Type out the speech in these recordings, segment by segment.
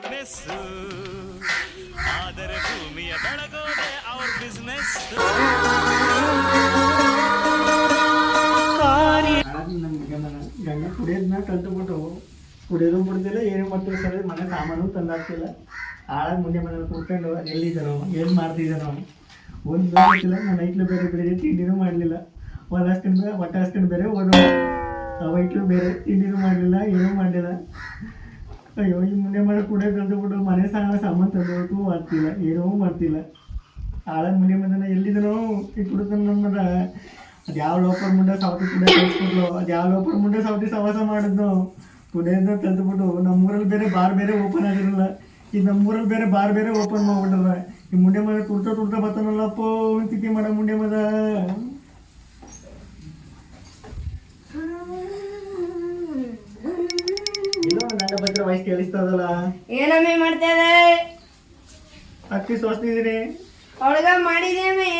Weakness ಆದರೆ ಭೂಮಿಯ ಬೆಳಗೋದೆ ಅವ್ರ ಬಿಸ್ನೆಸ್. ಗಂಡ ಕುಡಿಯೋದನ್ನ ಕಲ್ತ್ಬಿಟ್ಟು ಕುಡಿಯೋದು ಬಿಡ್ತಿಲ್ಲ, ಏನು ಮಾಡ್ತೀವಿ ಸರ್, ಮನೆ ಸಾಮಾನು ತಂದಾಗ್ತಿಲ್ಲ. ಆಳಾಗ ಮುಂದೆ ಮನೇಲಿ ಕೂತ್ಕೊಂಡು ಎಲ್ಲಿದ್ದಾನೋ ಏನು ಮಾಡ್ತಿದ್ದಾನೋ ಒಂದು ಗೊತ್ತಿಲ್ಲ. ನನ್ನ ಐಟ್ಲು ಬೇರೆ ಬೆಳಿಗ್ಗೆ ತಿಂಡಿನೂ ಮಾಡಲಿಲ್ಲ, ಹೊಟ್ಟೆ ಹಾಸ್ಕೊಂಡು ಬೇರೆ ಓದೋ ವೈಟ್ಲು ಬೇರೆ ತಿಂಡಿನೂ ಮಾಡಲಿಲ್ಲ, ಏನೂ ಮಾಡಲಿಲ್ಲ. ಅಯ್ಯೋ ಈ ಮುಂದೆ ಮನೆ ಕುಡಿಯೋದು ಕಲ್ತ್ಬಿಟ್ಟು ಮನೆ ಸಾಮಾನು ತಂದೋಕ್ಕೂ ಮಾಡ್ತಿಲ್ಲ, ಏನೂ ಮಾಡ್ತಿಲ್ಲ. ಆಳಾಗ ಮುಂದೆ ಮನೆ ಎಲ್ಲಿದ್ದಾನೋ ಈ ಕುಡಿತಾನ ನಮ್ಮದ. ಅದು ಯಾವ ಲೋಪರ್ ಮುಂಡೆ ಸವತಿ ಕುಡಿಯೋ ಕಳಿಸ್ಬಿಟ್ಲು, ಅದು ಯಾವ ಲೋಪರ್ ಮುಂಡೆ ಸವತಿ ಸವಾಸ ಮಾಡಿದ್ನು ಕುಡಿಯೋದನ್ನ ಕಲ್ತ್ಬಿಟ್ಟು. ನಮ್ಮೂರಲ್ಲಿ ಬೇರೆ ಬಾರ್ ಬೇರೆ ಓಪನ್ ಆಗಿರಲ್ಲ, ಈಗ ನಮ್ಮೂರಲ್ಲಿ ಬೇರೆ ಬಾರ್ ಬೇರೆ ಓಪನ್ ಮಾಡ್ಬಿಟ್ರ. ಈ ಮುಂಡೆ ಮದ ತುರ್ತಾ ಬರ್ತಾನಲ್ಲಪ್ಪ ಸ್ಥಿತಿ ಮಾಡ ಮುಂಡೆ ಮದ. ಇಲ್ಲ ನನ್ನ ಬಗ್ಗೆ ವಯಸ್ಸು ಕೇಳಿಸ್ತದಲ್ಲ. ಏನಮ್ಮೆ ಮಾಡ್ತಾ ಇದೆ? ಅಕ್ಕಿ ಸೋಸ್ತಿದ್ದೀನಿ. ಅಡ್ಗ ಮಾಡಿದೇಮೆ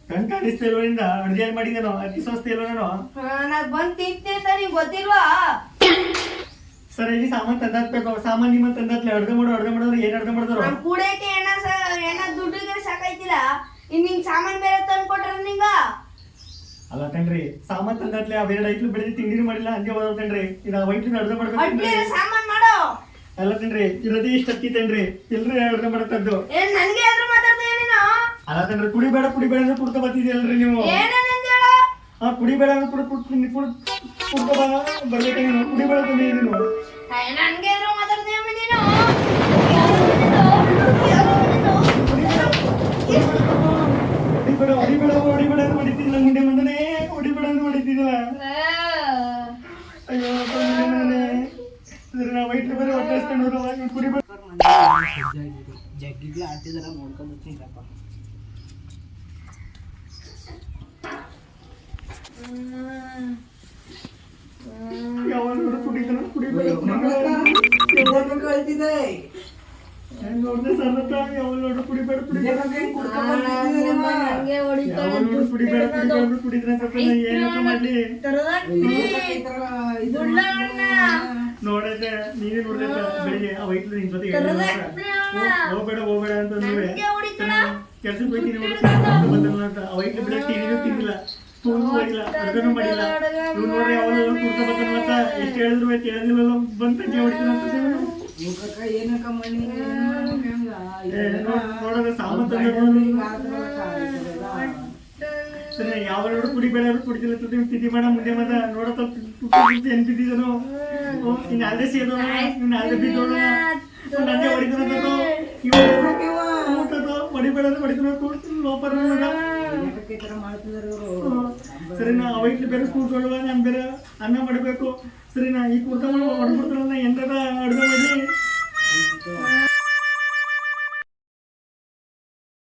ಕಣ್ ಕಾಣಿಸ್ತಿಲ್ವರಿಂದ ಅಡ್ಗೆ ಮಾಡಿದೇನೋ, ಅಕ್ಕಿ ಸೋಸ್ತಿಲ್ವ ನಾನು. ನಾಕ್ ಬಂದ್ ತಿಂತೆ ನಿಂಗೆ ಗೊತ್ತಿಲ್ವಾ? ಸರ್ ಇಲ್ಲಿ ಸಾಮಾನು ತಂದಾಕ್ಬೇಕು, ಸಾಮಾನು ನಿಮ್ಮ ತಂದಾಕ್ಲಿ. ಅಡ್ಗೆ ಮಾಡೋರು ಏನ್ ಅಡ್ಗೆ ಮಾಡಿದ್ರು? ನಮ್ ಕೂಡಕ್ಕೆ ಎಣ್ಣ ದುಡ್ಡಿಗೆ ಸಾಕೈತಿಲ್ಲ, ಇನ್ ನಿಂಗ್ ಸಾಮಾನ್ ಬೇರೆ ತಂದು ಕೊಟ್ರ ನಿಂಗ. ಅಲ್ಲ ಕಣ್ರಿ, ಸಾಮಾನು ತಂದಾಕ್ಲಿ. ಅವೆರಡು ಐಟ್ಲು ಬೆಳಿಗ್ಗೆ ತಿಂಡಿನೂ ಮಾಡಿಲ್ಲ, ಹಂಗೆ ಹೋದ ಕಣ್ರಿ. ಈಗ ವೈಟ್ಲಿನ ಅಡ್ಗೆ ಮಾಡ್ಬೇಕು ಸಾಮಾನ್ ಮಾಡೋ. ಅಲ್ಲ ಕಣ್ರಿ, ಇರೋದೇ ಇಷ್ಟ ಅಕ್ಕಿ ತನ್ರಿ, ಎಲ್ರಿ ಅಡ್ಗೆ ಮಾಡತ್ತದ್ದು. ಏನ್ ನನ್ಗೆ ಆದ್ರೂ ಮಾತಾಡ್ತೀಯ ನೀನು? ಅಲ್ಲ ಕಣ್ರಿ, ಕುಡಿಬೇಡ ಅಂದ್ರೆ ಕುಡ್ಕೊ ಬರ್ತಿದ್ಯಲ್ರಿ ನೀವು. ಹಾ, ಕುಡಿಬೇಡ ಅಂದ್ರೆ ಕುಡ್ಕೊ ಬರ್ಬೇಕ ನೀನು. ಕುಡಿಬೇಡ ನೀನು. ನನ್ಗೆ ಆದ್ರೂ ಮಾತಾಡ್ತೀಯ ನೀನು? ಹೊಡಿಬೇಡ ಅಂತ ಹೊಡಿತಿದ್ದಿಲ್ಲ ಮುಂಡೆ ಬಂದನೆ, ಹೊಡಿಬೇಡ ಅಂತ ಹೊಡಿತಿದ್ದಿಲ್ಲ. ಅಯ್ಯೋ ನಾವು ವೈಟ್ ಬೇರೆ ಹೊಟ್ಟೆ ಹಸ್ಕೊಂಡು ಕುಡಿಬೇಡ. ಜಗ್ಗಿಗೆ ಆಟಿದಾರ ನೋಡ್ಕೊಂಡು ಬರ್ತೀನಪ್ಪ. ಯಾವಾಗ ಕುಡಿತಾನ ಕುಡಿಬೇಡ ಕಳ್ತಿದೆ ನೋಡ್ದೆ ಸರ್ರತ್ತ. ಯಾವಾಗ ನೋಡ್ರು ಕುಡಿಬೇಡ ಕುಡಿದ್ರೆ ಏನಂತ ಮಾಡ್ಲಿ. ನೋಡೈತೆ ನೀನೇ ನೋಡ್ದೈತೆ ಬೆಳಿಗ್ಗೆ ಆ ವೈಟ್ಲು ನಿನ್ ಜೊತೆ ಹೋಗ್ಬೇಡ ಅಂತಂದ್ರೆ ಕೆಲ್ಸಕ್ಕೆ ಹೋಗ್ತೀನಿ ಬಂದಲ್ಲ ಅಂತ. ಆ ವೈಟ್ಲು ಬೆಳಗ್ಗೆ ತಿಂಡಿನೂ ತಿಂದಿಲ್ಲ, ಸ್ಪೂನ್ ಮಾಡಿಲ್ಲ, ಅಡ್ಗನೂ ಮಾಡಿಲ್ಲ. ಇವ್ ನೋಡ್ರಿ ಅವಳು ಕುಡ್ಕೊ ಬರ್ತಾನ ಅಂತ ಎಷ್ಟು ಹೇಳಿದ್ರು ಕೇಳಿದಿಲ್ಲ, ಬಂದ್ ತಂಗಿ ಹೊಡಿತೀನಿ ಅಂತ ನೋಡೋದು ಸಾಮಾನು ಸರಿ. ಯಾವ ನೋಡು ಕುಡಿಬೇಡ ಕುಡಿದಿಲ್ಲ ತಿಥಿ ಮಾಡ ಮುಂದೆ ಮದ ನೋಡತ್ತ ಏನ್ ಬಿದ್ದಿದನು. ಇನ್ ಅಲ್ಲೇ ಸೇದೋ, ಇನ್ ಅಲ್ಲೇ ಬಿದ್ದೋಣ, ನಂಗೆ ಹೊಡಿತಾನೋ ಹೊಡಿಬೇಡ ಹೊಡಿತಾನ ಲೋಪರ್. ಸರಿನಾ ಅವೈಟ್ಲಿ ಬೇರೆ ಸ್ಕೂಲ್ ಕೊಡುವ, ನಾನು ಬೇರೆ ಅನ್ನ ಮಾಡಬೇಕು. ಸರಿನಾ ಈ ಕುಡ್ಕೊಂಡು ಹೊಡ್ಬಿಡ್ತಾರಲ್ಲ ಎಂತ ಅಡ್ಗೆ